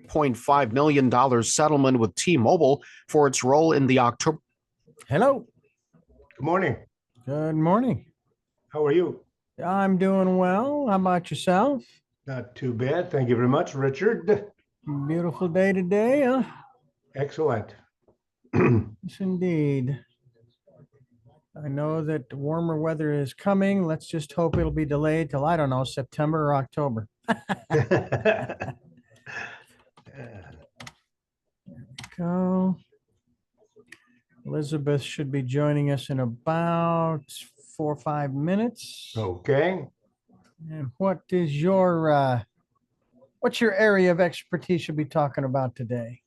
$0.5 million settlement with T-Mobile for its role in the October. Hello. Good morning. Good morning. How are you? I'm doing well. How about yourself? Not too bad. Thank you very much, Richard. Beautiful day today, huh? Excellent. Yes, indeed. I know that warmer weather is coming. Let's just hope it'll be delayed till, I don't know, September or October. Go. Elizabeth should be joining us in about 4 or 5 minutes. Okay. And what is your what's your area of expertise you'll be talking about today?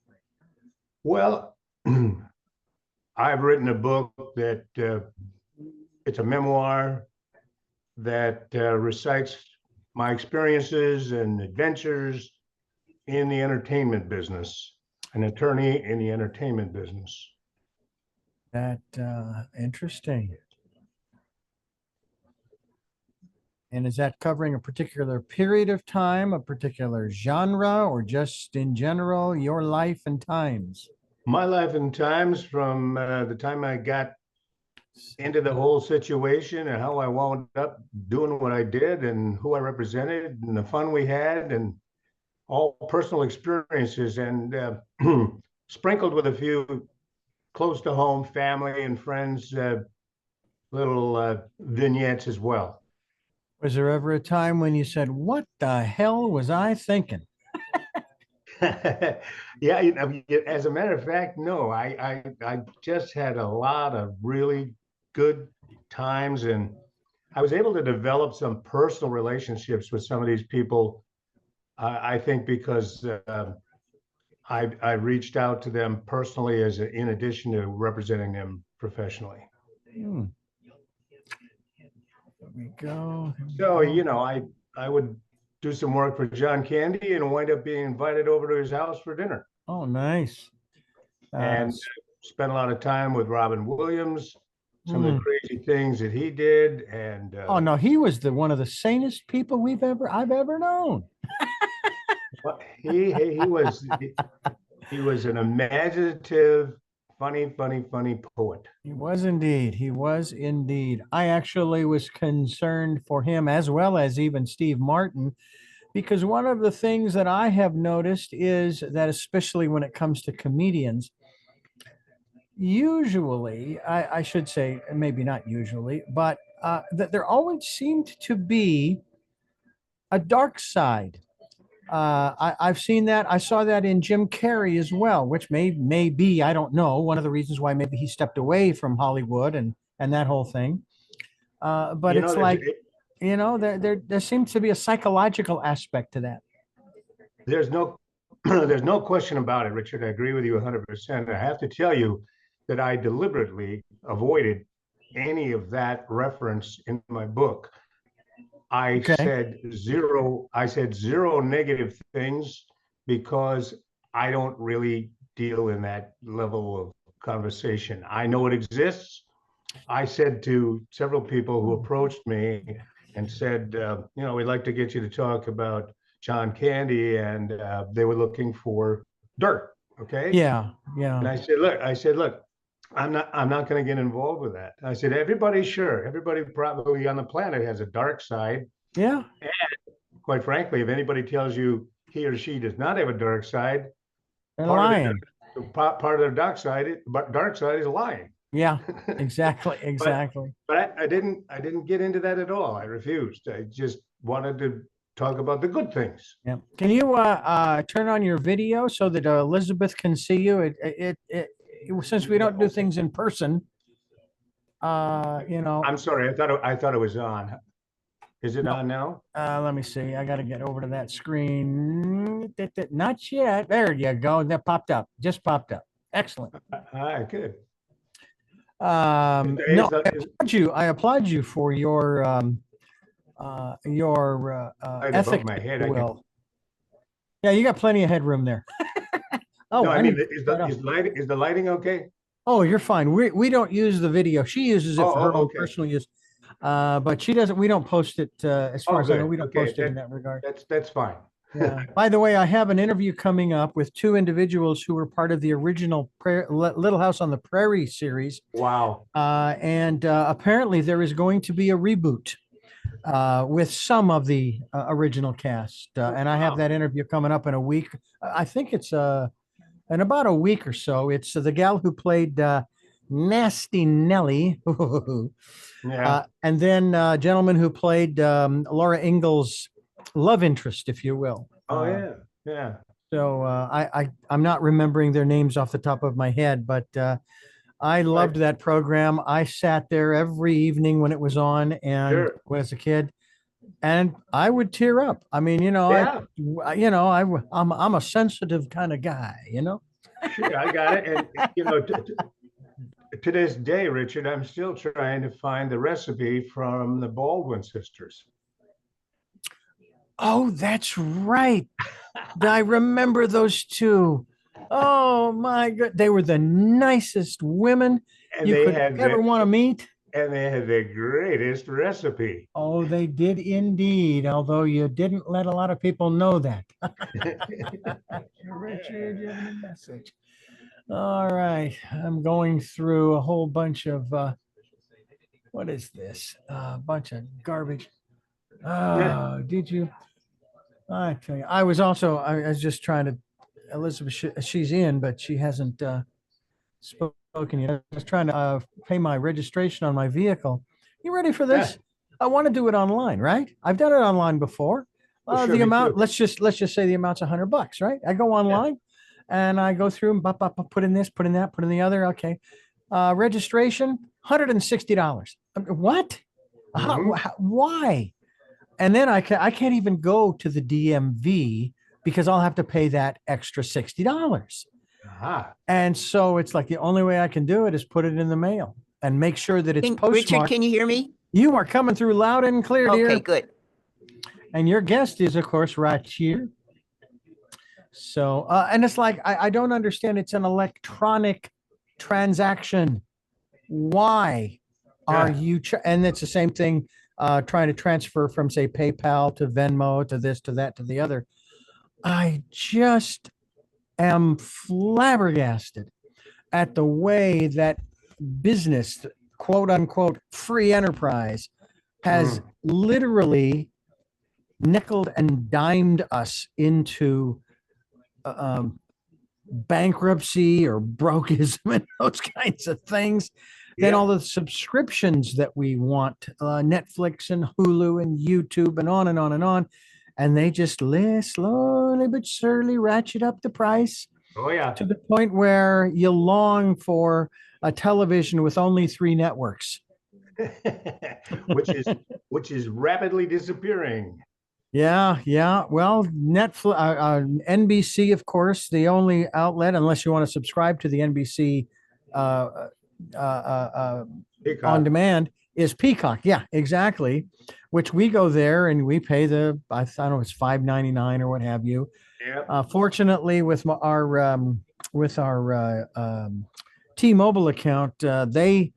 Well, I've written a book that it's a memoir that recites my experiences and adventures in the entertainment business, an attorney in the entertainment business. That interesting. And is that covering a particular period of time, a particular genre, or just in general, your life and times? My life and times from the time I got into the whole situation and how I wound up doing what I did and who I represented and the fun we had and all personal experiences and sprinkled with a few close to home family and friends, little vignettes as well. Was there ever a time when you said, what the hell was I thinking? Yeah, as a matter of fact, no, I just had a lot of really good times, and I was able to develop some personal relationships with some of these people. I think because I reached out to them personally in addition to representing them professionally. There we go. So, I would do some work for John Candy and wind up being invited over to his house for dinner. Oh, nice. And spent a lot of time with Robin Williams, some of the crazy things that he did. And oh no, he was one of the sanest people I've ever known. he was an imaginative, funny poet. He was indeed. He was indeed. I actually was concerned for him as well as even Steve Martin, because one of the things that I have noticed is that, especially when it comes to comedians, usually, I should say, maybe not usually, but that there always seemed to be a dark side. I've seen that. I saw that in Jim Carrey as well, which may be, I don't know, one of the reasons why maybe he stepped away from Hollywood and that whole thing. But it's like, there seems to be a psychological aspect to that. There's no question about it, Richard. I agree with you 100%. I have to tell you that I deliberately avoided any of that reference in my book. I said zero negative things because I don't really deal in that level of conversation. I know it exists. I said to several people who approached me and said, we'd like to get you to talk about John Candy, and they were looking for dirt. Okay. Yeah. And I said, look, I'm not going to get involved with that. I said, everybody probably on the planet has a dark side. Yeah. And quite frankly, if anybody tells you he or she does not have a dark side, they're lying. Part of their dark side is lying. Yeah, exactly. But I didn't get into that at all. I refused. I just wanted to talk about the good things. Yeah. Can you turn on your video so that Elizabeth can see you? Since we don't do things in person, I'm sorry. I thought it was on. Is it on now? Let me see. I got to get over to that screen. Not yet. There you go. That popped up. Just popped up. Excellent. All right, good. Is No, the, is, I applaud you for your above ethics, my if head. you I can. will. Yeah, you got plenty of headroom there. Oh, No, I I mean, need to take that off. is the lighting okay? Oh, you're fine. We don't use the video. She uses it for her own Okay. personal use. But she doesn't, we don't post it, as far Oh, as I know, good. we don't Okay, post it in that regard. that's fine. Yeah. By the way, I have an interview coming up with two individuals who were part of the original Little House on the Prairie series. Wow. And apparently there is going to be a reboot with some of the original cast. And I have Wow. that interview coming up in a week. I think it's in about a week or so. It's the gal who played Nasty Nellie. Yeah. And then a gentleman who played Laura Ingalls' love interest, if you will. Oh yeah. Yeah. So I'm not remembering their names off the top of my head, but I loved that program. I sat there every evening when it was on, and Sure. as a kid, and I would tear up. I mean, Yeah. I'm a sensitive kind of guy, Sure. I got it. And to this day, Richard, I'm still trying to find the recipe from the Baldwin sisters. Oh, that's right. I remember those two. Oh my God, they were the nicest women And you they could had ever want to meet. the greatest recipe. Oh, they did indeed, although you didn't let a lot of people know that. Richard, you have a message. All right, I'm going through a whole bunch of what is this? A bunch of garbage. Oh, did you? I tell you, I was just trying to, Elizabeth, she's in, but she hasn't spoken yet. I was trying to pay my registration on my vehicle. You ready for Yeah. this? I want to do it online, right? I've done it online before. Oh, sure, The me amount, too. let's just say the amount's $100, right? I go Yeah. online and I go through and put in this, put in that, put in the other. Okay. Registration, $160. What? Mhm. Why? And then I can't even go to the DMV because I'll have to pay that extra $60. Aha. And so it's like the only way I can do it is put it in the mail and make sure that it's Richard, postmarked. can you hear me? You are coming through loud and clear, dear. Okay, good. And your guest is, of course, right here. So, and it's like, I don't understand. It's an electronic transaction. Why are Yeah. you, and it's the same thing, trying to transfer from, say, PayPal to Venmo to this, to that, to the other. I just am flabbergasted at the way that business, quote unquote, free enterprise has literally nickeled and dimed us into bankruptcy or brokeism and those kinds of things. Then Yeah. all the subscriptions that we want, Netflix and Hulu and YouTube and on and on and on. And they just slowly but surely ratchet up the price Oh yeah. to the point where you long for a television with only 3 networks. which is rapidly disappearing. Yeah, yeah. Well, Netflix, NBC, of course, the only outlet, unless you want to subscribe to the NBC uh, Peacock. on demand, is Peacock. Yeah, exactly. Which we go there and we pay I don't know, it's $5.99 or what have you. Yeah. Fortunately, with our T-Mobile account, they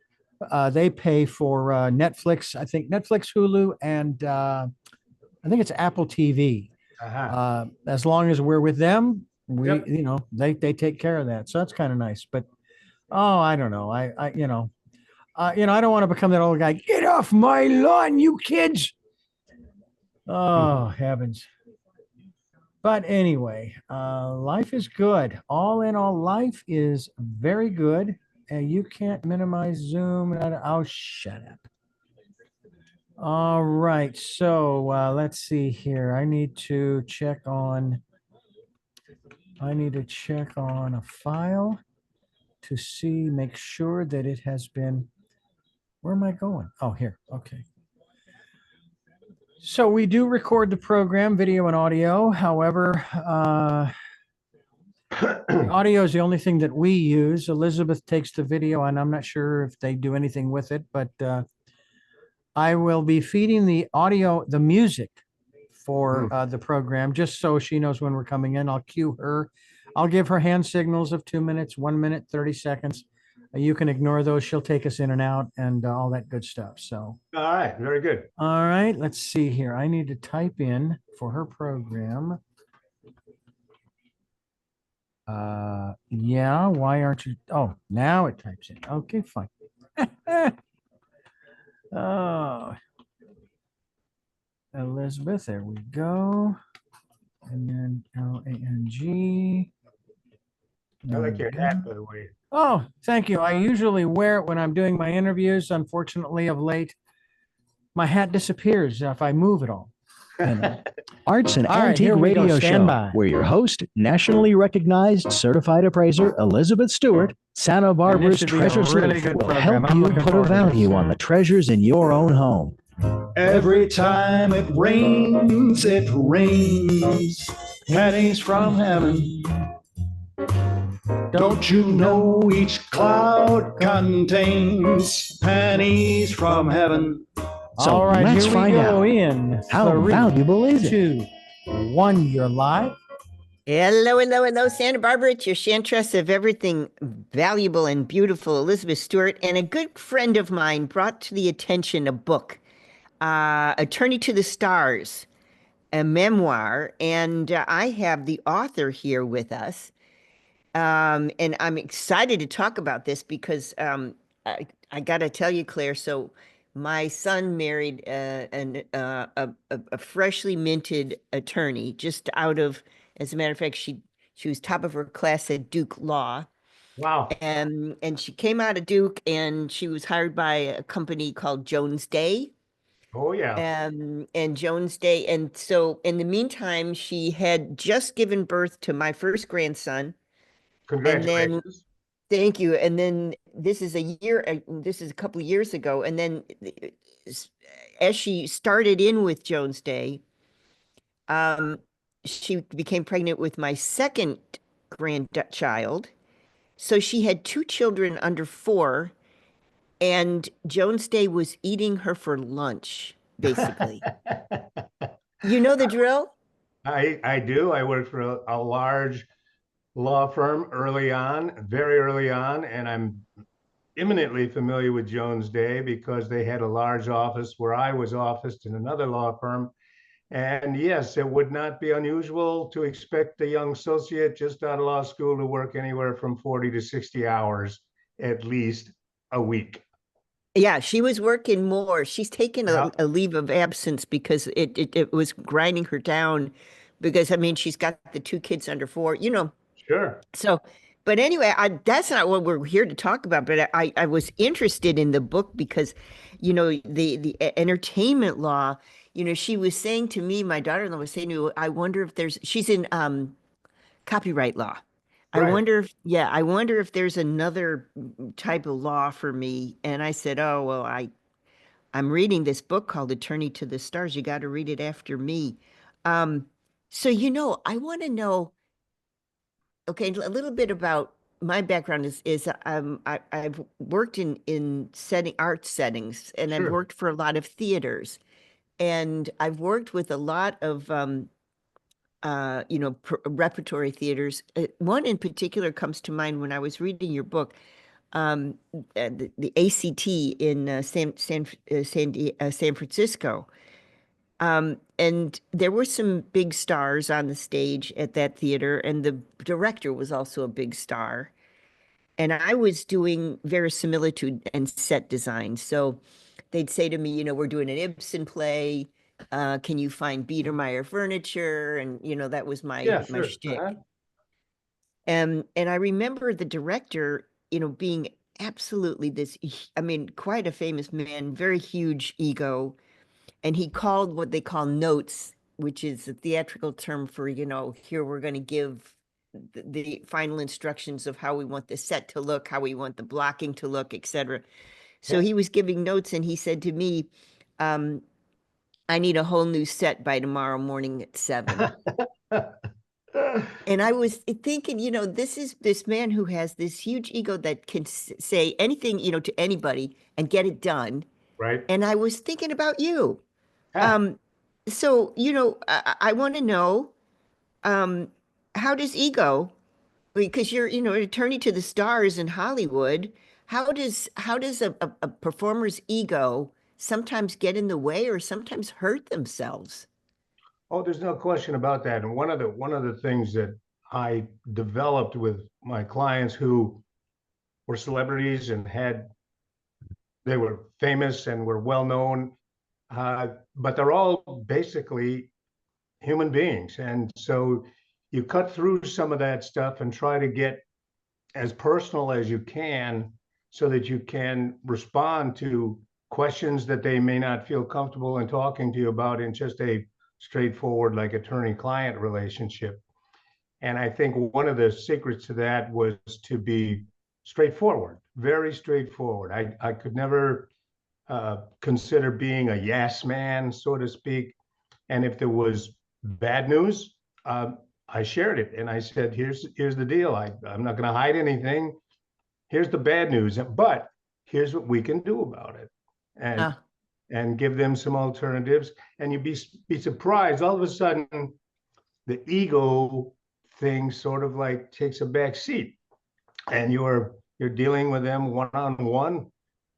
pay for Netflix. I think Netflix, Hulu, and I think it's Apple TV. As long as we're with them, Yep. they take care of that. So that's kind of nice. But I don't know. I don't want to become that old guy. Get off my lawn, you kids. Oh, heavens. But anyway, life is good. All in all, life is very good. And you can't minimize Zoom. Oh, shut up. All right. So let's see here. I need to check on a file to see, make sure that it has been. Where am I going? Oh, here. Okay. So we do record the program, video and audio. However, The audio is the only thing that we use. Elizabeth takes the video, and I'm not sure if they do anything with it, but I will be feeding the audio, the music for the program, just so she knows when we're coming in. I'll cue her. I'll give her hand signals of 2 minutes, 1 minute, 30 seconds. You can ignore those. She'll take us in and out and all that good stuff. So, All right, very good. all right, let's see here. I need to type in for her program. Yeah, why aren't you? Oh, now it types in. Okay, fine. Oh, Elizabeth, there we go. And then Lang. I like your hat, by the way. Oh, thank you. I usually wear it when I'm doing my interviews. Unfortunately, of late, my hat disappears if I move at all. You know. Arts and All right, Antique here we go. Radio Stand Show, by. where your host, nationally recognized certified appraiser Elizabeth Stewart, Santa Barbara's should be a treasure really sleuth, good will program. help I'm you looking put a forward to this. value on the treasures in your own home. Every time it rains, pennies from heaven. Don't you know each cloud contains pennies from heaven? So All right, let's here find we go out. in. How 3, valuable is it? 2, 1. You're live. Hello, Santa Barbara. It's your chantress of everything valuable and beautiful, Elizabeth Stewart. And a good friend of mine brought to the attention a book, Attorney to the Stars, a memoir. And I have the author here with us. And I'm excited to talk about this because I got to tell you, Claire, so my son married a freshly minted attorney just out of, as a matter of fact, she was top of her class at Duke Law. Wow. And she came out of Duke and she was hired by a company called Jones Day. Oh, yeah. And Jones Day. And so in the meantime, she had just given birth to my first grandson. Congratulations. Thank you. And then this is a couple of years ago. And then as she started in with Jones Day, she became pregnant with my second grandchild. So she had 2 children under 4, and Jones Day was eating her for lunch, basically. You know the drill? I do. I worked for a large law firm very early on, and I'm eminently familiar with Jones Day because they had a large office where I was officed in another law firm. And yes, it would not be unusual to expect a young associate just out of law school to work anywhere from 40 to 60 hours at least a week. Yeah, she was working more. She's taken Yeah. a leave of absence because it was grinding her down because, I mean, she's got the 2 kids under 4, Sure. So, but anyway, that's not what we're here to talk about. But I was interested in the book because, the entertainment law, she was saying to me, my daughter-in-law was saying to me, I wonder if she's in copyright law. I Right. wonder if there's another type of law for me. And I said, oh, well, I'm reading this book called Attorney to the Stars. You got to read it after me. So, I want to know, okay, a little bit about my background is I've worked in art settings, and I've Sure. worked for a lot of theaters, and I've worked with a lot of repertory theaters. One in particular comes to mind when I was reading your book, the ACT in San Francisco. And there were some big stars on the stage at that theater, and the director was also a big star. And I was doing verisimilitude and set design. So they'd say to me, we're doing an Ibsen play. Can you find Biedermeier furniture? And, that was Yeah, my sure. shtick. Uh-huh. And I remember the director, being absolutely quite a famous man, very huge ego. And he called what they call notes, which is a theatrical term for, here we're going to give the final instructions of how we want the set to look, how we want the blocking to look, etc. So he was giving notes, and he said to me, I need a whole new set by tomorrow morning at 7. And I was thinking, this is this man who has this huge ego that can say anything, to anybody and get it done. Right? And I was thinking about you. Ah, Um, so, I want to know, um, how does ego, because you're, an attorney to the stars in Hollywood, how does a performer's ego sometimes get in the way or sometimes hurt themselves? oh, there's no question about that. And one of the things that I developed with my clients who were celebrities and they were famous and were well known, but they're all basically human beings. And so you cut through some of that stuff and try to get as personal as you can so that you can respond to questions that they may not feel comfortable in talking to you about in just a straightforward, like attorney-client relationship. And I think one of the secrets to that was to be straightforward, very straightforward. I could never consider being a yes man, so to speak. And if there was bad news, I shared it and I said, here's the deal. I'm not going to hide anything. Here's the bad news, but here's what we can do about it, and Ah, and give them some alternatives. And you'd be surprised. All of a sudden, the ego thing sort of like takes a back seat, and you're dealing with them one on one,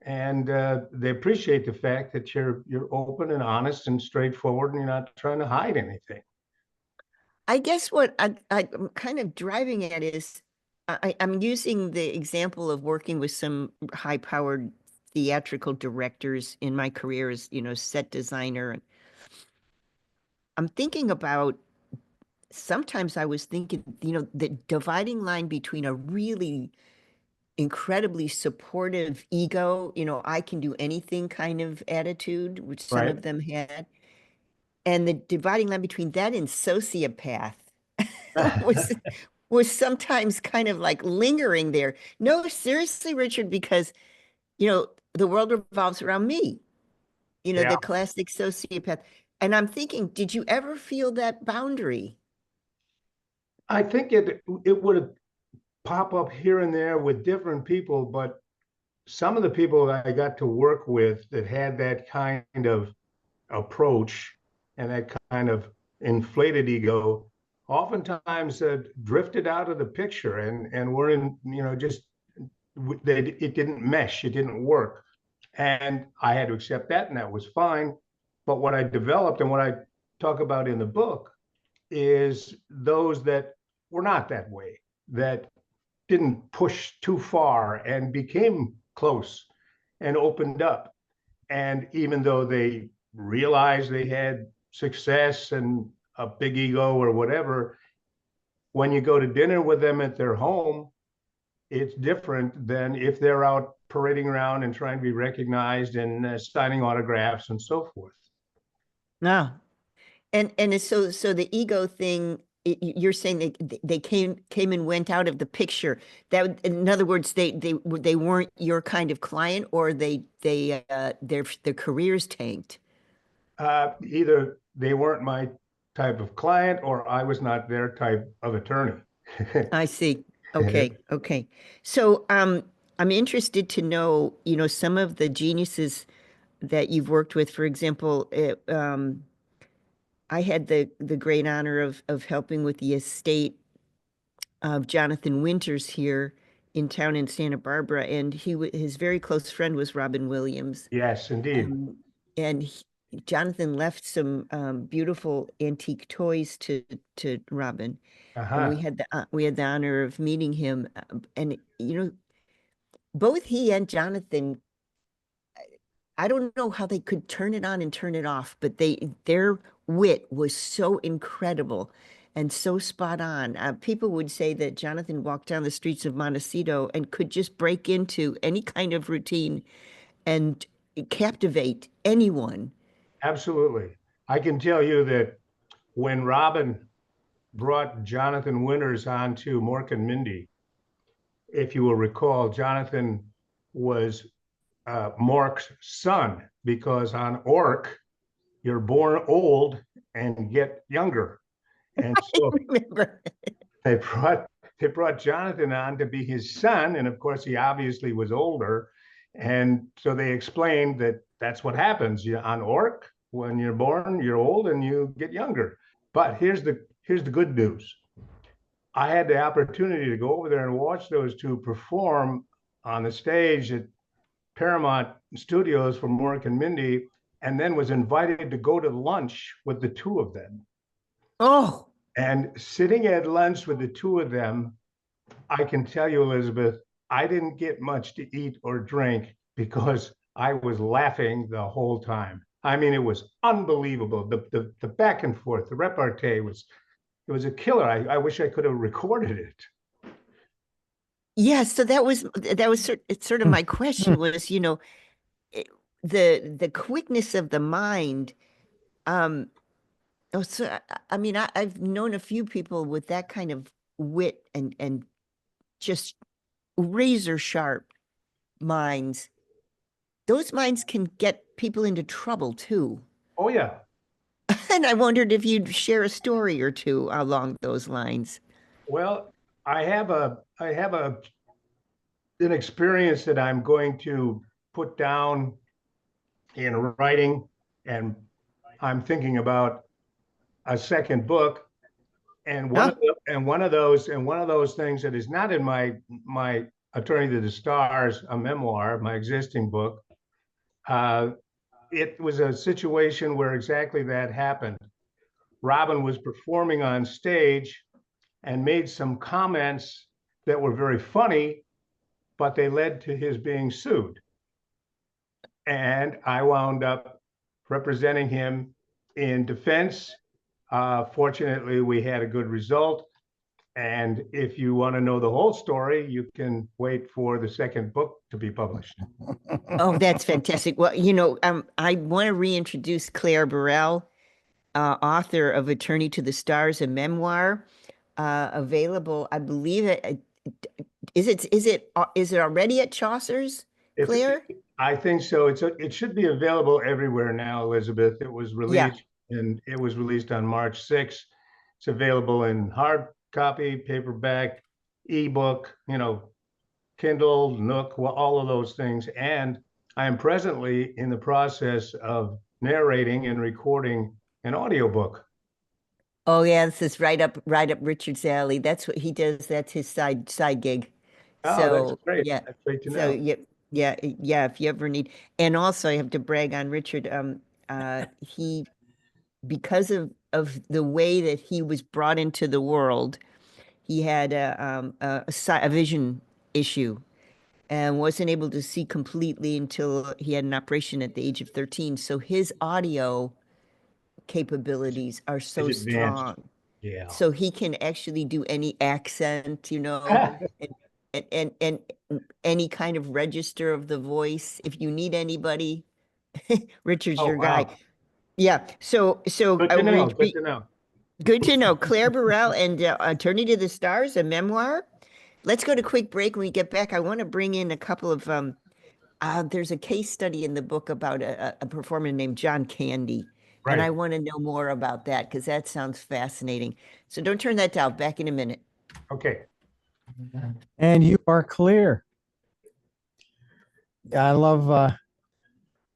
and they appreciate the fact that you're open and honest and straightforward, and you're not trying to hide anything. I guess what I'm kind of driving at is I'm using the example of working with some high-powered theatrical directors in my career as, set designer. And I'm thinking about sometimes I was thinking, the dividing line between a really incredibly supportive ego, I can do anything kind of attitude, which some Right? of them had, and the dividing line between that and sociopath was was sometimes kind of like lingering there. No, seriously, Richard, because the world revolves around me, Yeah. the classic sociopath. And I'm thinking, did you ever feel that boundary? I think it would pop up here and there with different people, but some of the people that I got to work with that had that kind of approach and that kind of inflated ego oftentimes drifted out of the picture and were in, just it didn't mesh, it didn't work. And I had to accept that, and that was fine. But what I developed and what I talk about in the book is those that were not that way, that didn't push too far and became close and opened up. And even though they realized they had success and a big ego or whatever, when you go to dinner with them at their home, it's different than if they're out parading around and trying to be recognized and signing autographs and so forth. No. And so the ego thing, you're saying they came and went out of the picture. That, in other words, they weren't your kind of client, or their careers tanked. Either they weren't my type of client or I was not their type of attorney. I see. Okay, okay. So I'm interested to know, some of the geniuses that you've worked with. For example, I had the great honor of helping with the estate of Jonathan Winters here in town in Santa Barbara, and his very close friend was Robin Williams. Yes, indeed. Um, and Jonathan left some beautiful antique toys to Robin, and Uh-huh. we had the honor of meeting him. And both he and Jonathan, I don't know how they could turn it on and turn it off, but their wit was so incredible and so spot on. People would say that Jonathan walked down the streets of Montecito and could just break into any kind of routine and captivate anyone. Absolutely. I can tell you that when Robin brought Jonathan Winters on to Mork and Mindy, if you will recall, Jonathan was Mork's son because on Ork, you're born old and get younger. And so Remember? they brought Jonathan on to be his son, and of course he obviously was older, and so they explained that that's what happens. On Orc, when you're born, you're old and you get younger. But here's the good news. I had the opportunity to go over there and watch those two perform on the stage at Paramount Studios for Mork and Mindy, and then was invited to go to lunch with the two of them. Oh, And sitting at lunch with the two of them, I can tell you, Elizabeth, I didn't get much to eat or drink because I was laughing the whole time. I mean, it was unbelievable. The back and forth, the repartee was a killer. I wish I could have recorded it. yeah. So it's sort of my question was, the quickness of the mind. Oh, so I mean, I've known a few people with that kind of wit and just razor sharp minds. Those minds can get people into trouble too. Oh yeah. And I wondered if you'd share a story or two along those lines. Well, I have an experience that I'm going to put down in writing, and I'm thinking about a second book. And Huh? one of those things that is not in my Attorney to the Stars, a memoir, my existing book. It was a situation where exactly that happened. Robin was performing on stage and made some comments that were very funny, but they led to his being sued. And I wound up representing him in defense. Fortunately, we had a good result. And if you want to know the whole story, you can wait for the second book to be published. Oh, that's fantastic. Well, I want to reintroduce Claire Burrell, author of Attorney to the Stars, a memoir, available. I believe is it already at Chaucer's, Claire? I think so. It should be available everywhere now, Elizabeth. It was released on March 6th. It's available in hard copy, paperback, ebook, Kindle, Nook, all of those things. And I am presently in the process of narrating and recording an audiobook. Oh yeah, this is right up Richard's alley. That's what he does. That's his side gig. Oh, that's So great. yeah. That's great to So know. yeah, if you ever need. And also I have to brag on Richard. He, because of the way that he was brought into the world, he had a vision issue and wasn't able to see completely until he had an operation at the age of 13. So his audio capabilities are so It's advanced. strong. Yeah. So he can actually do any accent, and any kind of register of the voice. If you need anybody, Richard's Oh, your wow. guy. Yeah. So Good to know. Good to know. good to know. Claire Burrell and Attorney to the Stars, a memoir. Let's go to quick break. When we get back, I want to bring in a couple of there's a case study in the book about a performer named John Candy. And Right. I want to know more about that because that sounds fascinating. So don't turn that down. Back in a minute. Okay. And you are clear. I love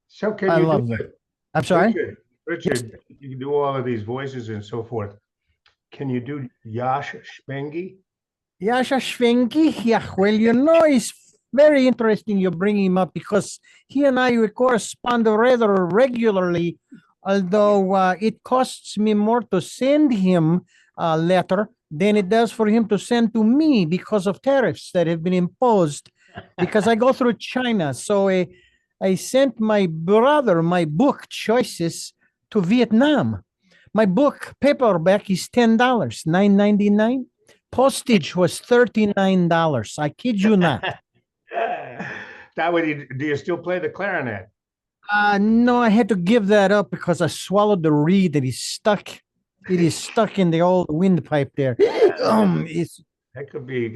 So can I you love do that. I'm sorry. Richard, you can do all of these voices and so forth. Can you do Yash Spengi? Yasha Schwenki, yeah, well, it's very interesting you bring him up because he and I would correspond rather regularly, although it costs me more to send him a letter than it does for him to send to me because of tariffs that have been imposed because I go through China. So I sent my brother my book choices to Vietnam. My book paperback is $10, $9.99. Postage was $39. I kid you not. Do you still play the clarinet? No, I had to give that up because I swallowed the reed that is stuck. It is stuck in the old windpipe there. It's That could be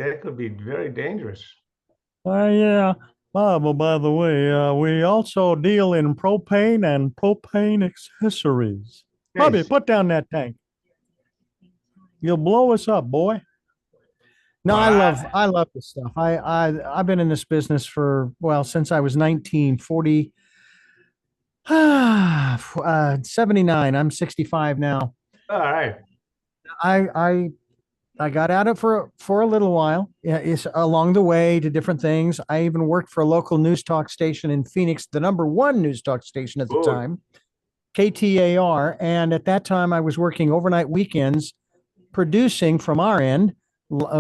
very dangerous. yeah. Well, by the way, we also deal in propane and propane accessories. Bobby, Nice. put down that tank. You'll blow us up, boy. No, Well, I love this stuff. I've been in this business for, well, since I was 1940. 79. I'm 65 now. all right. I I I got at it for a little while. Yeah, it's along the way to different things. I even worked for a local news talk station in Phoenix, the number one news talk station at the Good. time, KTAR. And at that time, I was working overnight weekends, producing from our end,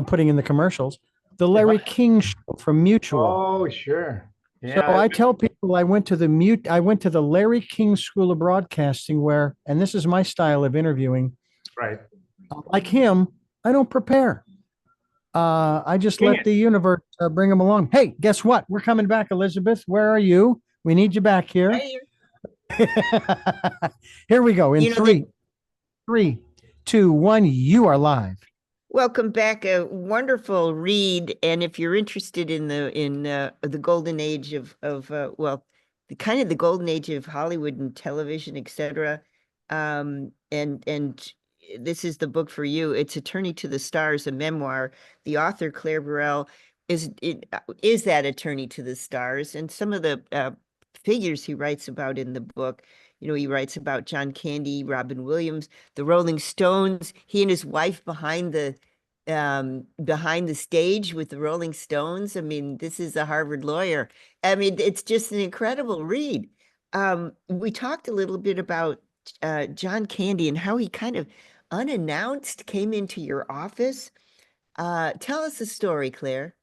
putting in the commercials, the Larry King Show from Mutual. Oh, sure. So Yeah. I tell people I went to the Larry King School of Broadcasting where, and this is my style of interviewing, Right. like him, I don't prepare. I just Bring let it. the universe bring them along. Hey, guess what? We're coming back, Elizabeth. Where are you? We need you back here. Right here. Here we go. In You know, three, 2, 1. You are live. welcome back. A wonderful read. And if you're interested in the golden age of well, the kind of the golden age of Hollywood and television, etc. And this is the book for you. It's Attorney to the Stars, a memoir. The author, Claire Burrell, is that Attorney to the Stars. And some of the figures he writes about in the book, you know, he writes about John Candy, Robin Williams, the Rolling Stones, he and his wife behind the stage with the Rolling Stones. I mean, this is a Harvard lawyer. I mean, it's just an incredible read. We talked a little bit about John Candy and how he kind of unannounced came into your office. Tell us the story, Claire.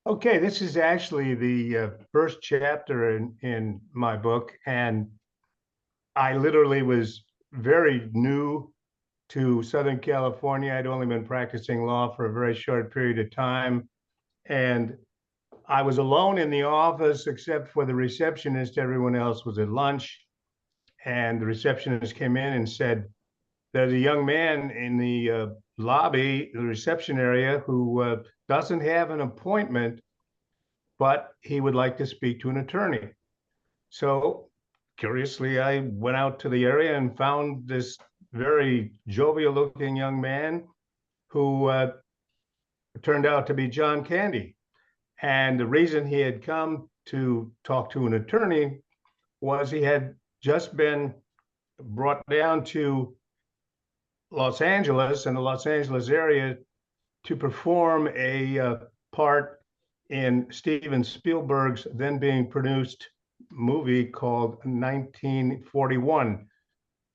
Okay, this is actually the first chapter in my book, and I literally was very new to Southern California. I'd only been practicing law for a very short period of time, and I was alone in the office except for the receptionist. Everyone else was at lunch, and the receptionist came in and said, "There's a young man in the lobby, the reception area, who doesn't have an appointment, but he would like to speak to an attorney." So curiously, I went out to the area and found this very jovial looking young man who turned out to be John Candy. And the reason he had come to talk to an attorney was he had just been brought down to Los Angeles and the Los Angeles area to perform a part in Steven Spielberg's then being produced movie called 1941,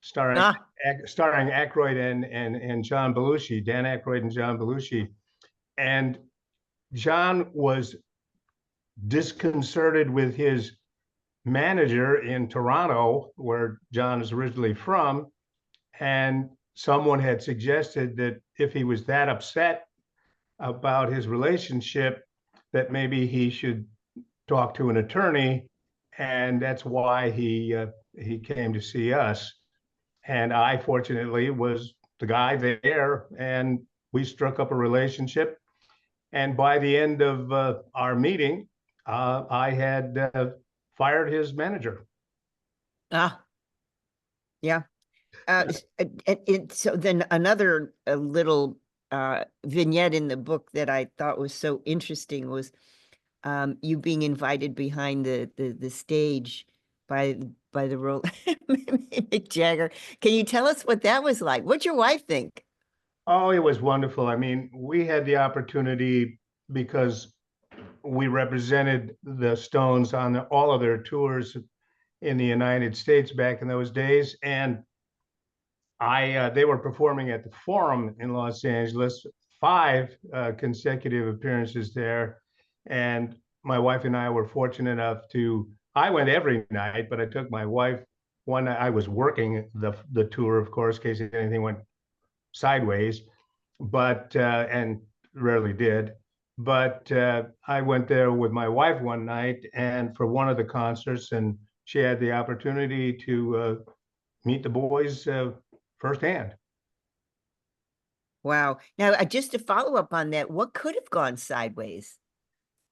starring Aykroyd and John Belushi, Dan Aykroyd and John Belushi. And John was disconcerted with his manager in Toronto, where John is originally from, and someone had suggested that if he was that upset about his relationship, that maybe he should talk to an attorney, and that's why he came to see us. And I, fortunately, was the guy there, and we struck up a relationship. And by the end of our meeting, I had fired his manager. Yeah. So then another little vignette in the book that I thought was so interesting was you being invited behind the stage by the role Mick Jagger. Can you tell us what that was like? What'd your wife think? Oh, it was wonderful. I mean, we had the opportunity because we represented the Stones on all of their tours in the United States back in those days, and they were performing at the Forum in Los Angeles, 5 consecutive appearances there, and my wife and I were fortunate enough I went every night, but I took my wife one night. I was working the tour, of course, in case anything went sideways, but and rarely did. But I went there with my wife one night and for one of the concerts, and she had the opportunity to meet the boys firsthand. Wow. Now, just to follow up on that, what could have gone sideways?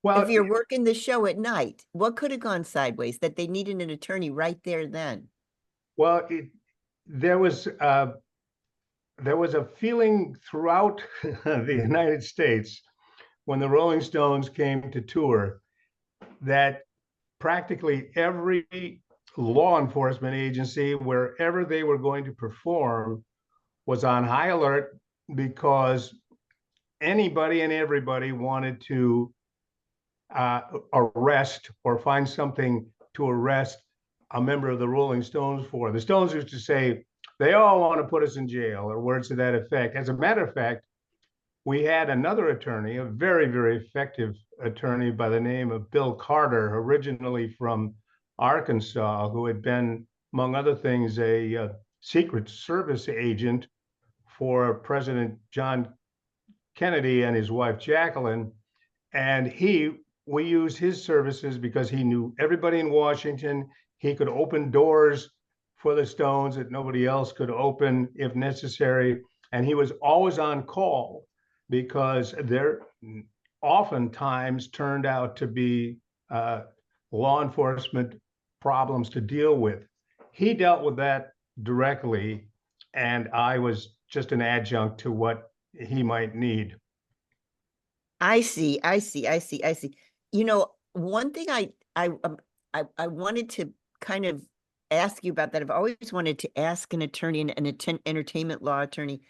Well, If you're working the show at night, what could have gone sideways that they needed an attorney right there then? well, there was there was a feeling throughout the United States when the Rolling Stones came to tour that practically every law enforcement agency, wherever they were going to perform, was on high alert because anybody and everybody wanted to arrest or find something to arrest a member of the Rolling Stones for. The Stones used to say, they all want to put us in jail, or words to that effect. As a matter of fact, we had another attorney, a very, very effective attorney by the name of Bill Carter, originally from Arkansas, who had been, among other things, a Secret Service agent for President John Kennedy and his wife, Jacqueline. And we used his services because he knew everybody in Washington. He could open doors for the Stones that nobody else could open if necessary. And he was always on call because there oftentimes turned out to be law enforcement problems to deal with. He dealt with that directly, and I was just an adjunct to what he might need. I see. I see. I see. I see. You know, one thing I wanted to kind of ask you about that. I've always wanted to ask an attorney, an entertainment law attorney,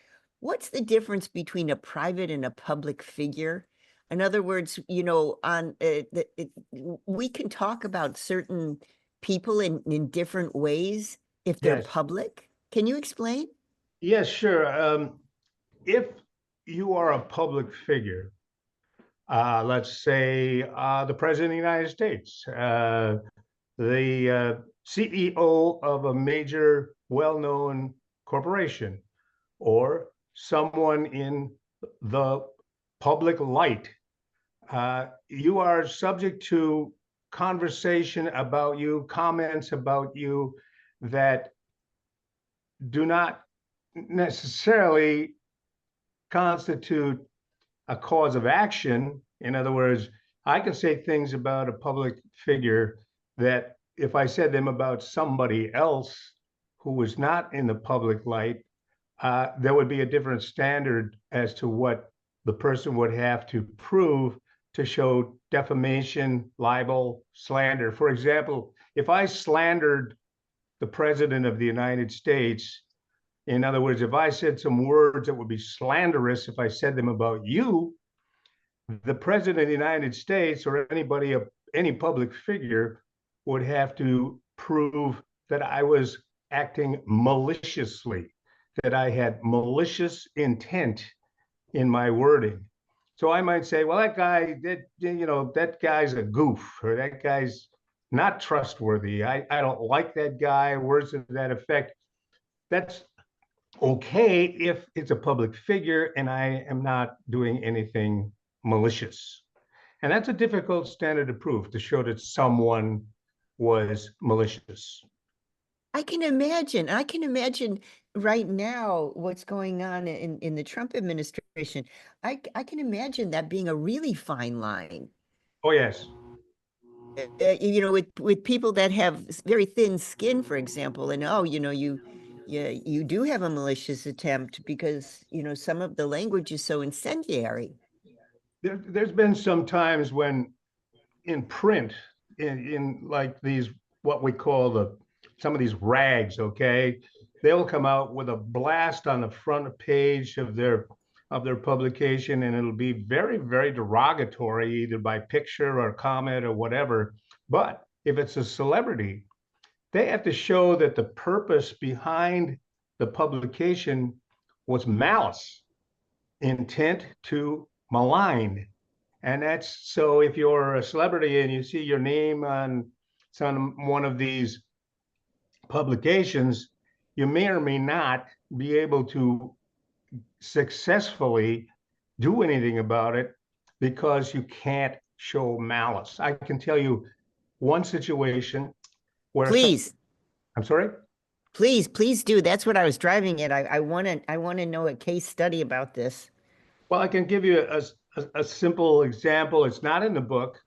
what's the difference between a private and a public figure? In other words, you know, we can talk about certain people in different ways if they're Yes. public. Can you explain? Yes, sure. If you are a public figure, let's say the President of the United States, the CEO of a major well-known corporation, or someone in the public light, you are subject to conversation about you, comments about you that do not necessarily constitute a cause of action. In other words, I can say things about a public figure that if I said them about somebody else who was not in the public light, there would be a different standard as to what the person would have to prove to show defamation, libel, slander. For example, if I slandered the President of the United States, in other words, if I said some words that would be slanderous, if I said them about you, the President of the United States or anybody, any public figure would have to prove that I was acting maliciously, that I had malicious intent in my wording. So I might say, well, that guy, that guy's a goof, or that guy's not trustworthy. I don't like that guy, words to that effect. That's okay if it's a public figure and I am not doing anything malicious. And that's a difficult standard of proof to show that someone was malicious. I can imagine. I can imagine right now what's going on in the Trump administration. I can imagine that being a really fine line. Oh, yes. You know, with people that have very thin skin, for example, and oh, you know, you do have a malicious attempt because, you know, some of the language is so incendiary. There's been some times when in print, in like these, what we call some of these rags, okay, they'll come out with a blast on the front page of their publication, and it'll be very, very derogatory, either by picture or comment or whatever. But if it's a celebrity, they have to show that the purpose behind the publication was malice, intent to malign. And that's, so if you're a celebrity and you see your name on one of these publications, you may or may not be able to successfully do anything about it because you can't show malice. I can tell you one situation where Please, I'm sorry? please do. That's what I was driving at. I want to know a case study about this. Well, I can give you a simple example. It's not in the book.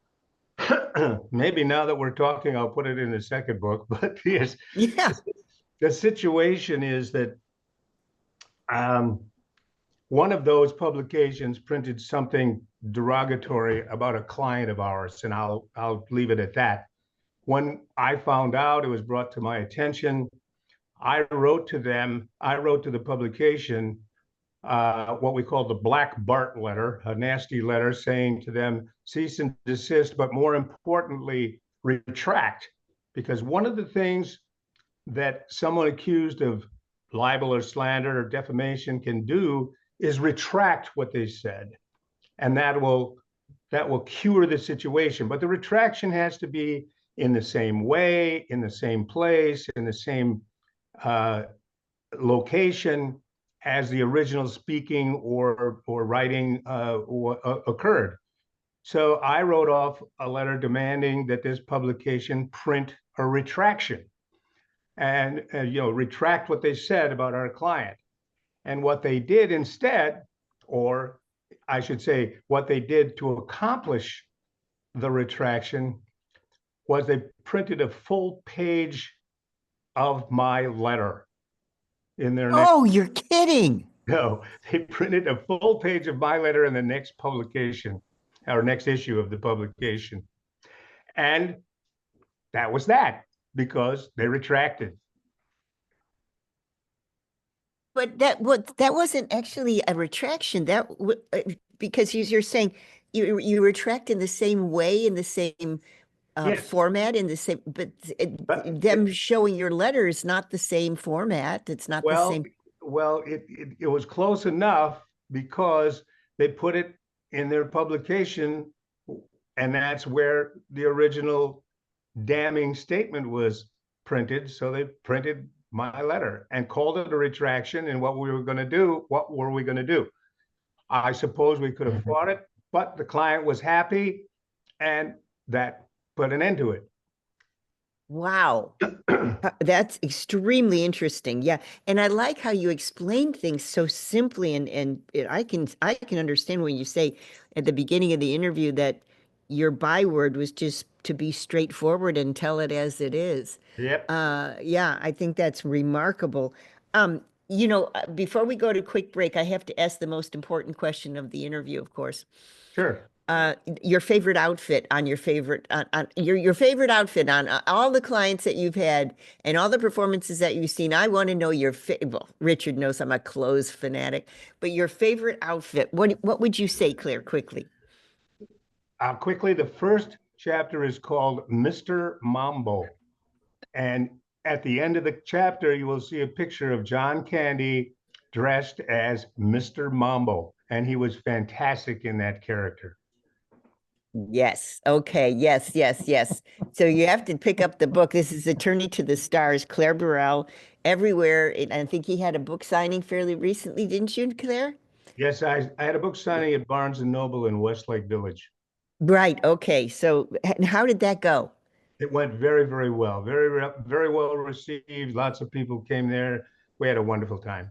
Maybe now that we're talking, I'll put it in the second book. But yes, Yeah. the situation is that Um, one of those publications printed something derogatory about a client of ours, and I'll leave it at that. When I found out, it was brought to my attention. I wrote to the publication what we call the Black Bart letter, a nasty letter saying to them, cease and desist, but more importantly, retract. Because one of the things that someone accused of libel or slander or defamation can do is retract what they said. And that will cure the situation. But the retraction has to be in the same way, in the same place, in the same location as the original speaking or writing occurred. So I wrote off a letter demanding that this publication print a retraction and retract what they said about our client. And what they did instead, or I should say, what they did to accomplish the retraction, was they printed a full page of my letter in their next. Oh, you're kidding. No, they printed a full page of my letter in the next publication, or next issue of the publication. And that was that, because they retracted. But that wasn't actually a retraction. Because you're saying you retract in the same way, in the same Yes. format, in the same, but them showing your letter is not the same format. It's not the same. Well, it was close enough because they put it in their publication, and that's where the original damning statement was printed. So they printed my letter and called it a retraction. And what were we going to do? I suppose we could have fought it, but the client was happy, and that put an end to it. Wow. That's extremely interesting. Yeah. And I like how you explain things so simply, and I can understand when you say at the beginning of the interview that your byword was just to be straightforward and tell it as it is. Yep. Yeah, I think that's remarkable. Before we go to quick break, I have to ask the most important question of the interview, of course. Sure. Your favorite outfit on your favorite your favorite outfit on all the clients that you've had and all the performances that you've seen. I want to know well, Richard knows I'm a clothes fanatic, but your favorite outfit. What would you say, Claire, quickly? Quickly, the first chapter is called Mr. Mambo. And at the end of the chapter, you will see a picture of John Candy dressed as Mr. Mambo. And he was fantastic in that character. Yes. Okay. Yes. So you have to pick up the book. This is Attorney to the Stars, Claire Burrell, everywhere. And I think he had a book signing fairly recently, didn't you, Claire? Yes, I had a book signing at Barnes & Noble in Westlake Village. Right. Okay. So how did that go? It went very, very well. Very well received. Lots of people came there. We had a wonderful time.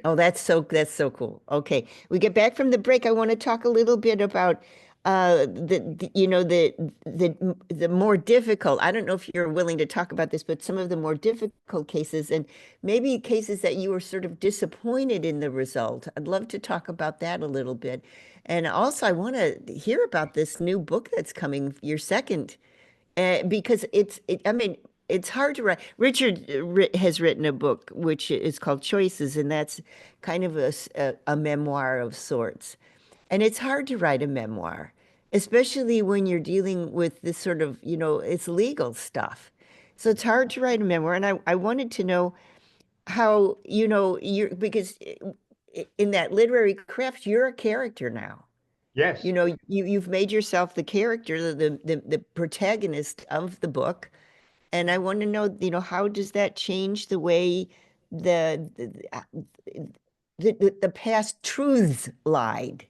Oh, that's so cool. Okay. We get back from the break. I want to talk a little bit about the more difficult, I don't know if you're willing to talk about this, but some of the more difficult cases and maybe cases that you were sort of disappointed in the result. I'd love to talk about that a little bit. And also I want to hear about this new book that's coming, your second, because it's hard to write. Richard has written a book which is called Choices, and that's kind of a memoir of sorts. And it's hard to write a memoir, especially when you're dealing with this sort of, it's legal stuff. So it's hard to write a memoir. And I wanted to know how, because in that literary craft, you're a character now. Yes. You've made yourself the character, the protagonist of the book. And I want to know, how does that change the way the past truths lied?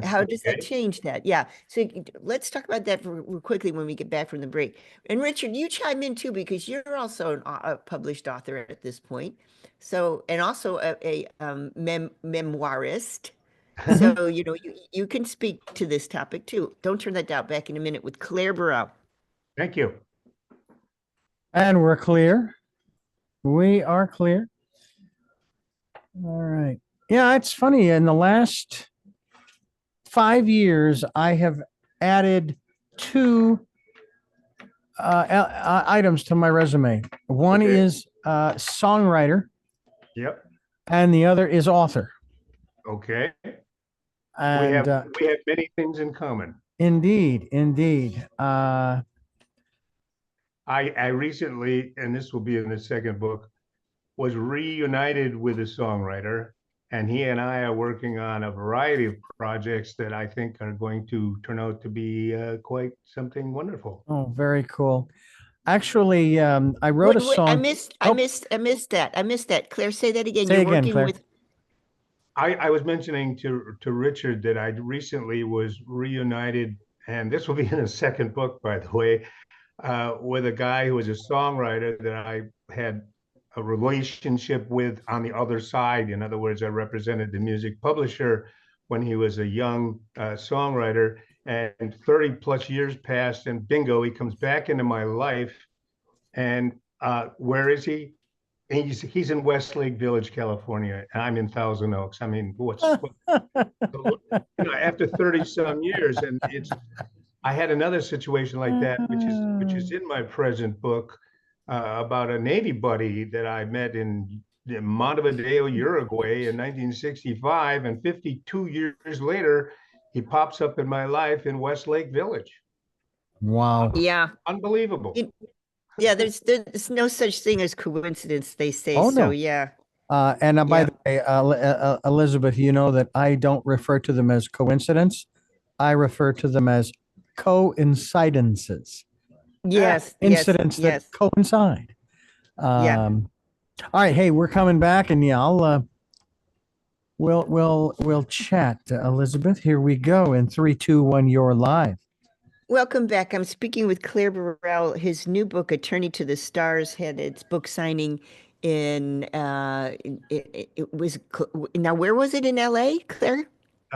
How does that change that? Yeah. So let's talk about that quickly when we get back from the break. And Richard, you chime in too, because you're also a published author at this point. So, and also a memoirist. So, you can speak to this topic too. Don't turn that down. Back in a minute with Claire Burrell. Thank you. And we're clear. We are clear. All right. Yeah, it's funny. In the last 5 years, I have added two items to my resume. One Okay. is songwriter, Yep. and the other is author. Okay. And we have many things in common. indeed, indeed. I recently, and this will be in the second book, was reunited with a songwriter, and he and I are working on a variety of projects that I think are going to turn out to be quite something wonderful. Oh, very cool. Actually, I wrote Wait, a wait, I song. missed, Oh. I missed that. I missed that. Claire, say that again. Say You're again, working Claire. with, I was mentioning to Richard that I recently was reunited, and this will be in a second book, by the way, with a guy who was a songwriter that I had a relationship with on the other side. In other words, I represented the music publisher when he was a young songwriter, and 30 plus years passed, and bingo, he comes back into my life. And where is he? He's in Westlake Village, California, and I'm in Thousand Oaks. I mean, after 30 some years, and I had another situation like that, which is in my present book, about a Navy buddy that I met in Montevideo, Uruguay in 1965, and 52 years later, he pops up in my life in Westlake Village. Wow. yeah. Unbelievable. Yeah, there's no such thing as coincidence, they say. Oh, So no. yeah. And by Yeah. the way, Elizabeth, you know that I don't refer to them as coincidence. I refer to them as coincidences, Yes, incidents that yes. coincide. Yeah. All right. Hey, we're coming back, and yeah, we'll chat, Elizabeth. Here we go. In 3, 2, 1, you're live. Welcome back. I'm speaking with Claire Burrell. His new book, Attorney to the Stars, had its book signing in it was now where was it in LA, Claire?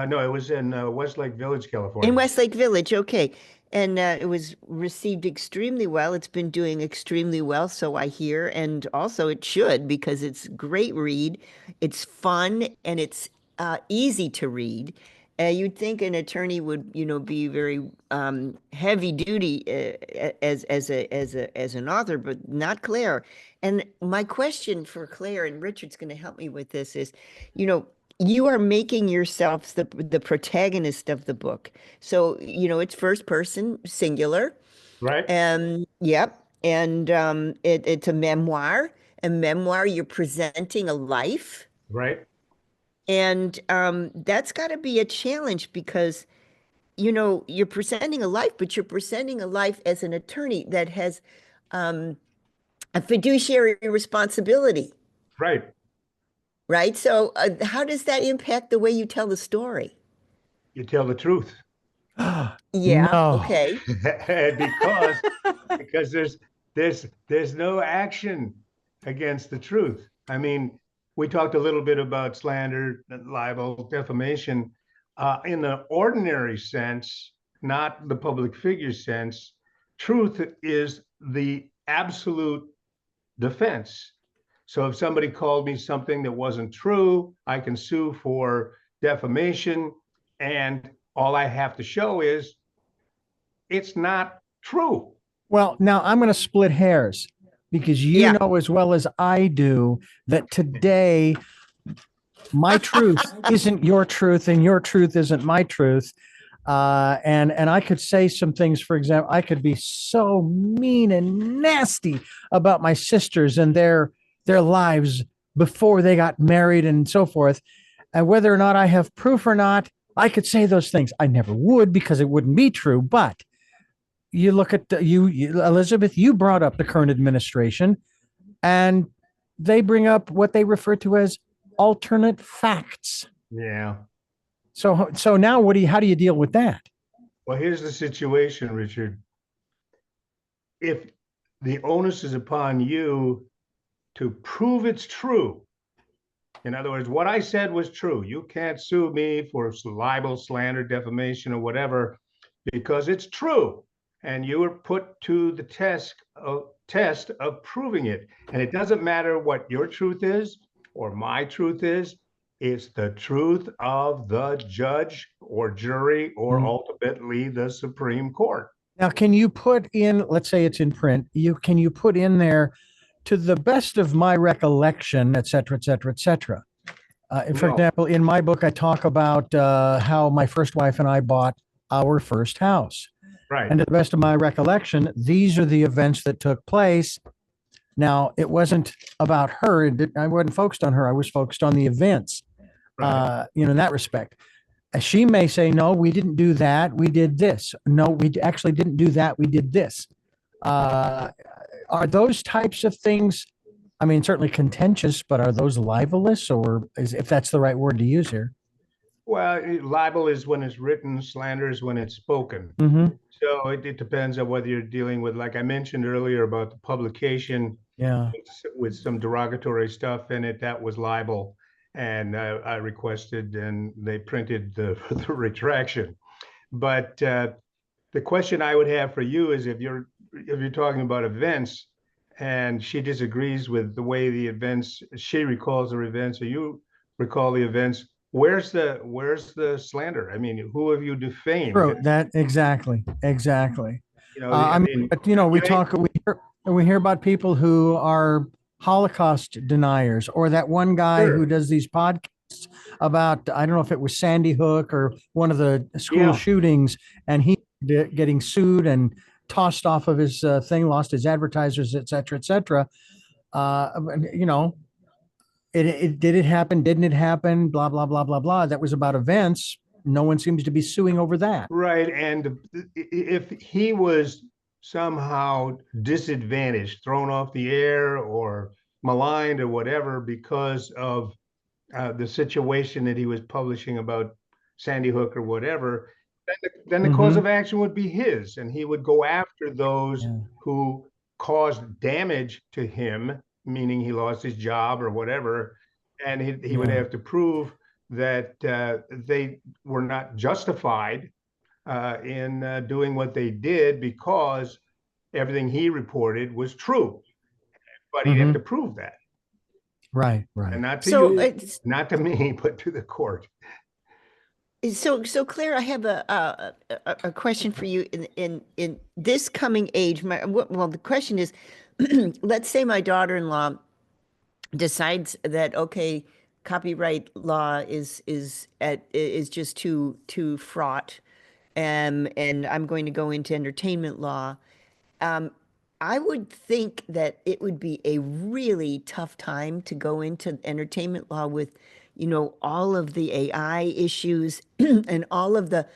No, it was in Westlake Village, In California. Westlake Village, okay. And it was received extremely well. It's been doing extremely well, so I hear, and also it should because it's great read. It's fun and it's easy to read. You'd think an attorney would, be very heavy duty as an author, but not Claire. And my question for Claire, and Richard's going to help me with this, is, you are making yourself the protagonist of the book. So, it's first person, singular. Right? And yep. And it's a memoir. A memoir, you're presenting a life. Right? And that's got to be a challenge because, you're presenting a life, but you're presenting a life as an attorney that has a fiduciary responsibility, Right. right? So, how does that impact the way you tell the story? You tell the truth. Yeah. No. Okay. because there's no action against the truth. I mean, we talked a little bit about slander, libel, defamation. In the ordinary sense, not the public figure sense, truth is the absolute defense. So if somebody called me something that wasn't true, I can sue for defamation, and all I have to show is it's not true. Well, now I'm going to split hairs because you Yeah. know as well as I do that today my truth isn't your truth and your truth isn't my truth. And I could say some things. For example, I could be so mean and nasty about my sisters and their lives before they got married and so forth. And whether or not I have proof or not, I could say those things. I never would because it wouldn't be true. But you look at you, Elizabeth, you brought up the current administration, and they bring up what they refer to as alternate facts. Yeah. So now how do you deal with that? Well, here's the situation, Richard. If the onus is upon you to prove it's true, in other words, what I said was true. You can't sue me for libel, slander, defamation, or whatever, because it's true. And you were put to the test of proving it. And it doesn't matter what your truth is or my truth is. It's the truth of the judge or jury or ultimately the Supreme Court. Now, can you put in, let's say it's in print, can you put in there, to the best of my recollection, et cetera, et cetera, et cetera? For No. example, in my book, I talk about how my first wife and I bought our first house. Right. And to the best of my recollection, these are the events that took place. Now, it wasn't about her. I wasn't focused on her. I was focused on the events, Right. in that respect. She may say, no, we didn't do that. We did this. No, we actually didn't do that. We did this. Are those types of things, I mean, certainly contentious, but are those libelous, or if that's the right word to use here? Well, libel is when it's written, slander is when it's spoken. Mm-hmm. So it depends on whether you're dealing with, like I mentioned earlier about the publication Yeah. with some derogatory stuff in it, that was libel. And I requested and they printed the retraction. But the question I would have for you is if you're talking about events and she disagrees with the way the events, she recalls the events or you recall the events, where's the slander? I mean, who have you defamed? True. That exactly. I mean, but we hear about people who are Holocaust deniers, or that one guy Sure. who does these podcasts about, I don't know if it was Sandy Hook or one of the school Yeah. shootings, and he getting sued and tossed off of his thing, lost his advertisers, et cetera, et cetera. You know, it did it happen? Didn't it happen? Blah, blah, blah, blah, blah. That was about events. No one seems to be suing over that. Right. And if he was somehow disadvantaged, thrown off the air or maligned or whatever because of the situation that he was publishing about Sandy Hook or whatever, then the cause of action would be his, and he would go after those who caused damage to him, meaning he lost his job or whatever, and he would have to prove that they were not justified in doing what they did because everything he reported was true, but he'd have to prove that. Right, right. And not to So you, it's not to me, but to the court. so Claire, I have a question for you in this coming age. Well, the question is, let's say my daughter-in-law decides that, okay, copyright law is just too fraught, and I'm going to go into entertainment law. I would think that it would be a really tough time to go into entertainment law with, all of the AI issues and all of the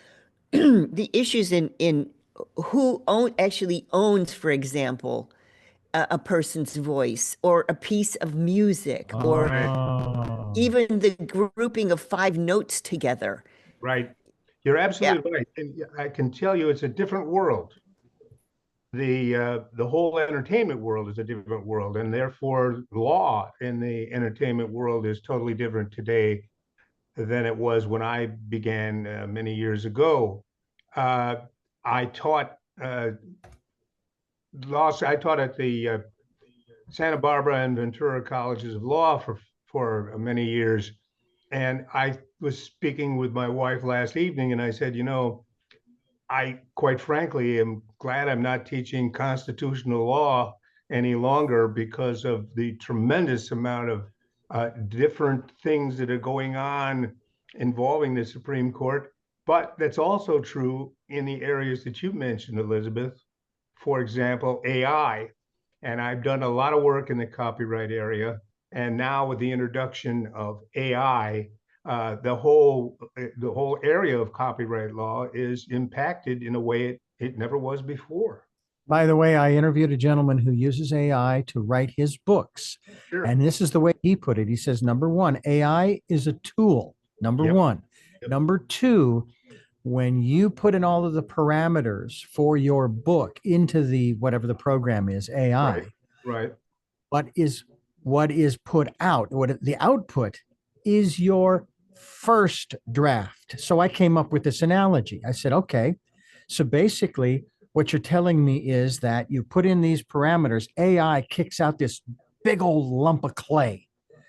the issues in who actually owns, for example, a person's voice or a piece of music or even the grouping of 5 notes together. Right. You're absolutely right. And I can tell you it's a different world. The whole entertainment world is a different world, and therefore law in the entertainment world is totally different today than it was when I began many years ago. I taught law. I taught at the Santa Barbara and Ventura Colleges of Law for many years, and I was speaking with my wife last evening, and I said, I quite frankly am glad I'm not teaching constitutional law any longer because of the tremendous amount of different things that are going on involving the Supreme Court. But that's also true in the areas that you mentioned, Elizabeth. For example, AI. And I've done a lot of work in the copyright area. And now with the introduction of AI, the whole area of copyright law is impacted in a way it never was before. By the way, I interviewed a gentleman who uses AI to write his books. Sure. And this is the way he put it. He says, number one, AI is a tool. Number one. Number two, when you put in all of the parameters for your book into the whatever the program is, AI, right. what is put out, the output is your first draft. So I came up with this analogy. I said, okay, so basically what you're telling me is that you put in these parameters, AI kicks out this big old lump of clay.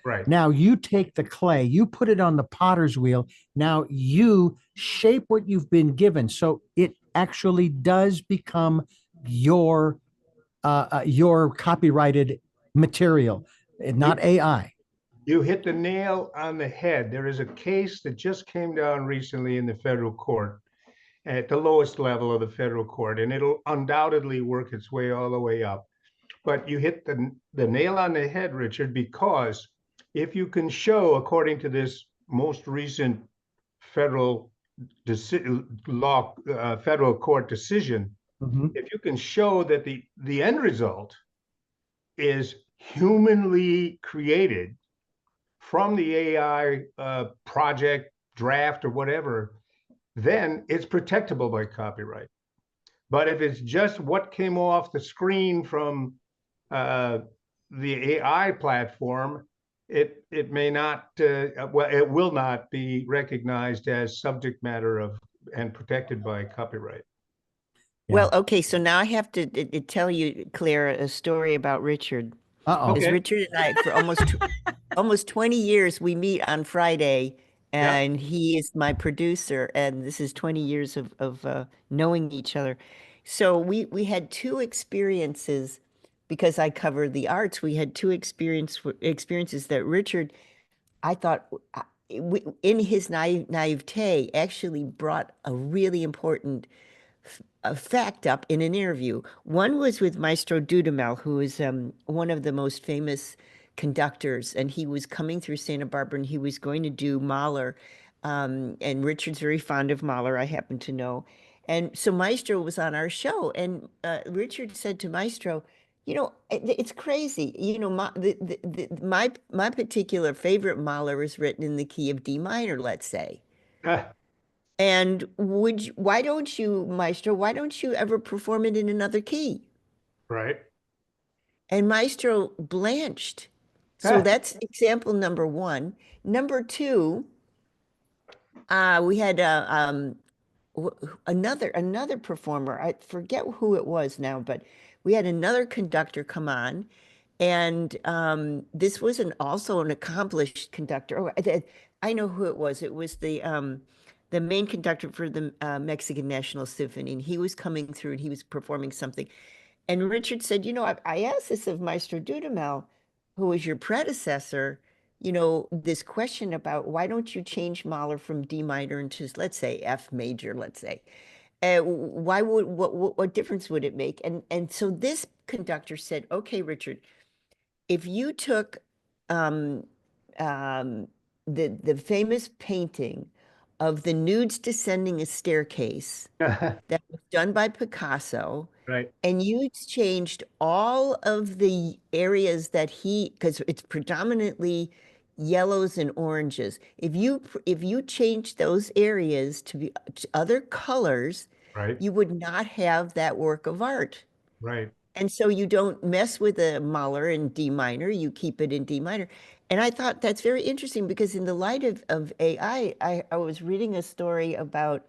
Right. Now you take the clay, you put it on the potter's wheel. Now you shape what you've been given. So it actually does become your copyrighted material, not AI. You hit the nail on the head. There is a case that just came down recently in the federal court, at the lowest level of the federal court, and it'll undoubtedly work its way all the way up. But you hit the nail on the head, Richard, because if you can show, according to this most recent federal federal court decision, if you can show that the end result is humanly created from the AI project, draft, or whatever, then it's protectable by copyright. But if it's just what came off the screen from the AI platform, it may not, it will not be recognized as subject matter of and protected by copyright. Well, okay, so now I have to tell you, Claire, a story about Richard. Uh-oh. Because Okay. Richard and I, for almost 20 years, we meet on Friday, and he is my producer, and this is 20 years of knowing each other. So we had two experiences, because I cover the arts. We had two experiences that Richard, I thought, in his naivete, actually brought a really important a fact up in an interview. One was with Maestro Dudamel, who is one of the most famous conductors, and he was coming through Santa Barbara, and he was going to do Mahler. And Richard's very fond of Mahler, I happen to know. And so Maestro was on our show, and Richard said to Maestro, you know, it's crazy. You know, my particular favorite Mahler is written in the key of D minor, let's say. And why don't you, Maestro, why don't you ever perform it in another key? Right. And Maestro blanched. So that's example number one. Number two, we had another performer. I forget who it was now, but we had another conductor come on, and this was also an accomplished conductor. Oh, I know who it was. It was the main conductor for the Mexican National Symphony, and he was coming through and he was performing something. And Richard said, you know, I asked this of Maestro Dudamel, who was your predecessor, you know, this question about why don't you change Mahler from D minor into, let's say, F major, let's say. What difference would it make? And so this conductor said, okay, Richard, if you took the famous painting of the nudes descending a staircase that was done by Picasso, Right. and you changed all of the areas that because it's predominantly yellows and oranges. If you change those areas to other colors, Right. you would not have that work of art. Right. And so you don't mess with a Mahler in D minor, you keep it in D minor. And I thought that's very interesting, because in the light of AI, I was reading a story about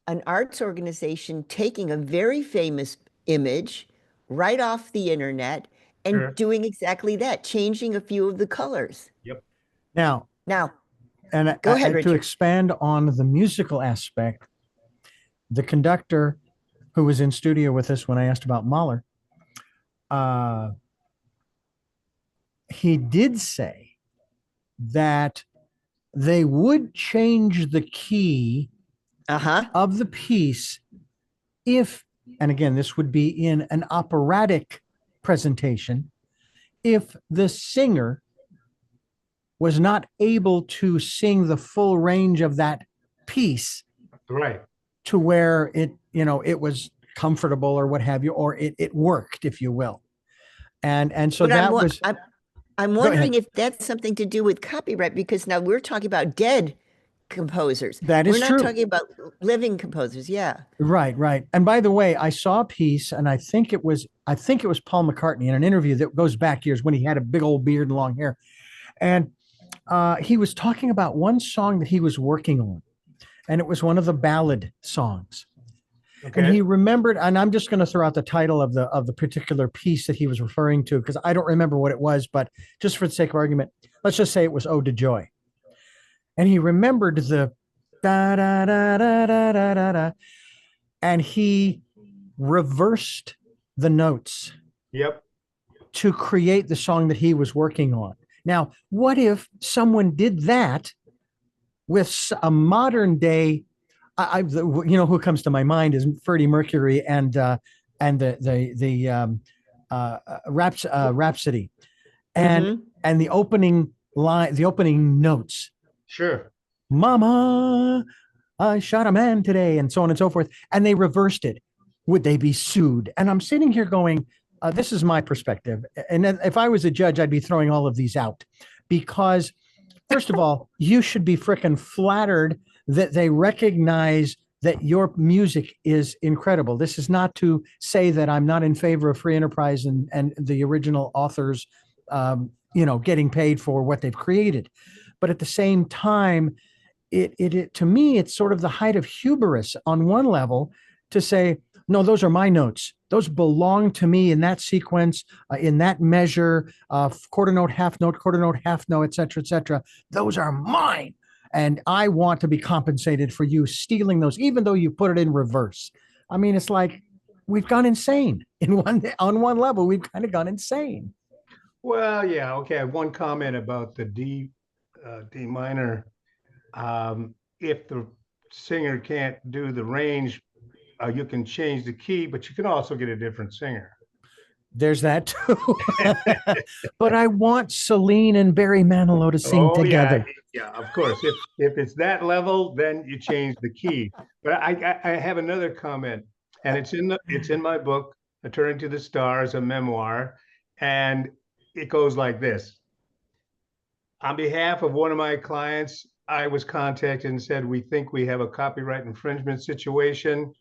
an arts organization taking a very famous image right off the internet and Sure. doing exactly that, changing a few of the colors. Yep. Now, Now, and go ahead, to Richard. expand on the musical aspect, the conductor who was in studio with us when I asked about Mahler, he did say that they would change the key of the piece if, and again, this would be in an operatic presentation, if the singer was not able to sing the full range of that piece, Right. to where it was comfortable or what have you, or it worked, if you will. And so But that was. I'm wondering if that's something to do with copyright, because now we're talking about dead composers. That is We're not true. talking about living composers. Yeah. Right, right. And by the way, I saw a piece, and I think it was Paul McCartney in an interview that goes back years, when he had a big old beard and long hair. And he was talking about one song that he was working on, and it was one of the ballad songs. And Okay. he remembered, and I'm just going to throw out the title of the particular piece that he was referring to because I don't remember what it was, but just for the sake of argument, let's just say it was Ode to Joy. And he remembered the da da da da da da da, da and he reversed the notes Yep. to create the song that he was working on. Now, what if someone did that with a modern day? Who comes to my mind is Freddie Mercury and the Rhapsody, and Mhm. and the opening line, the opening notes, Sure. "Mama, I shot a man today," and so on and so forth, and they reversed it. Would they be sued? And I'm sitting here going, this is my perspective, and if I was a judge, I'd be throwing all of these out because, first of all, you should be frickin' flattered that they recognize that your music is incredible. This is not to say that I'm not in favor of free enterprise and the original authors, getting paid for what they've created. But at the same time, it to me, it's sort of the height of hubris on one level to say, no, those are my notes. Those belong to me in that sequence, in that measure, quarter note, half note, quarter note, half note, et cetera, et cetera. Those are mine. And I want to be compensated for you stealing those, even though you put it in reverse. I mean, it's like we've gone insane on one level. We've kind of gone insane. Well, yeah. Okay. I have one comment about the D minor. If the singer can't do the range, you can change the key, but you can also get a different singer. There's that too. But I want Celine and Barry Manilow to sing together. Yeah, of course. If it's that level, then you change the key. But I have another comment, and it's in my book, A Turning to the Stars, a memoir, and it goes like this. On behalf of one of my clients, I was contacted and said, we think we have a copyright infringement situation.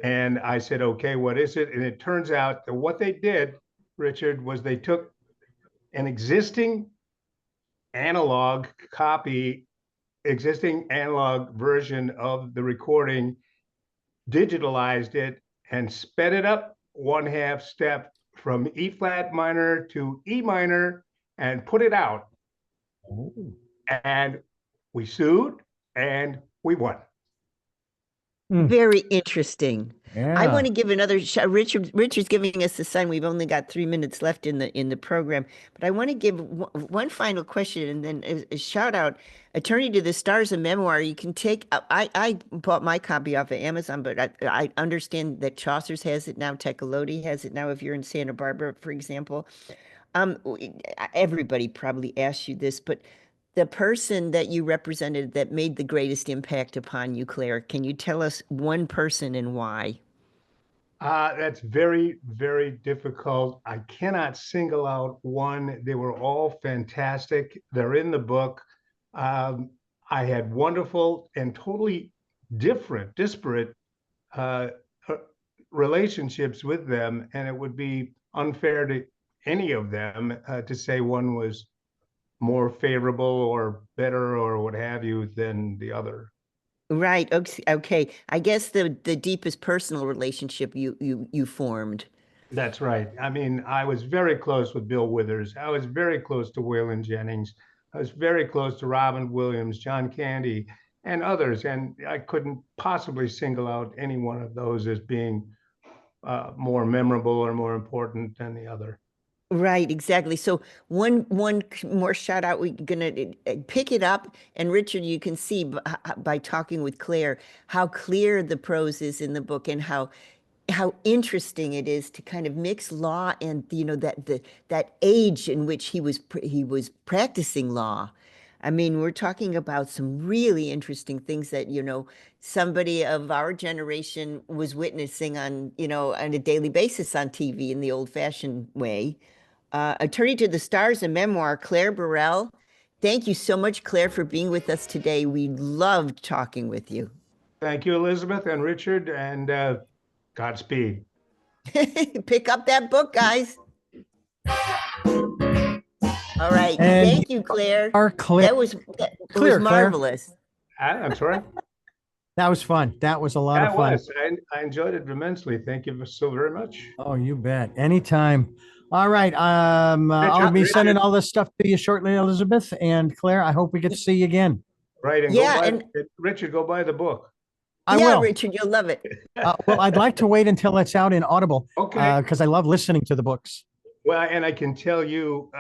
And I said, okay, what is it? And it turns out that what they did, Richard, was they took an existing analog version of the recording, digitalized it, and sped it up 1/2 step from E flat minor to E minor and put it out. Oh. And we sued and we won. Very interesting. Yeah. I want to give another shot. Richard's giving us a sign. We've only got 3 minutes left in the program, but I want to give one final question and then a shout out. Attorney to the Stars, a memoir. You can take. I bought my copy off of Amazon, but I understand that Chaucer's has it now. Tecolote has it now. If you're in Santa Barbara, for example, everybody probably asks you this, but the person that you represented that made the greatest impact upon you, Claire, can you tell us one person and why? That's very, very difficult. I cannot single out one. They were all fantastic. They're in the book. I had wonderful and totally disparate uh, relationships with them, and it would be unfair to any of them to say one was more favorable or better or what have you than the other. Right. Okay. I guess the deepest personal relationship you formed. That's right. I mean, I was very close with Bill Withers. I was very close to Waylon Jennings. I was very close to Robin Williams, John Candy, and others. And I couldn't possibly single out any one of those as being more memorable or more important than the other. Right, exactly. So one more shout out. We're gonna pick it up, and Richard, you can see by talking with Claire how clear the prose is in the book, and how interesting it is to kind of mix law and that age in which he was practicing law. I mean, we're talking about some really interesting things that somebody of our generation was witnessing on a daily basis on TV in the old-fashioned way. Attorney to the Stars, a memoir, Claire Burrell. Thank you so much, Claire, for being with us today. We loved talking with you. Thank you, Elizabeth and Richard, and Godspeed. Pick up that book, guys. All right. And thank you, Claire. Claire. That was Claire, marvelous. I'm sorry. That was fun. That was a lot of That fun. was. I enjoyed it immensely. Thank you so very much. Oh, you bet. Anytime. All right. I'll be Richard. sending all this stuff to you shortly, Elizabeth and Claire. I hope we get to see you again. Right, and Yeah, go buy and- Richard. Go buy the book. I yeah, will. Richard, you'll love it. Well, I'd like to wait until it's out in Audible Okay. because I love listening to the books. Well, and I can tell you,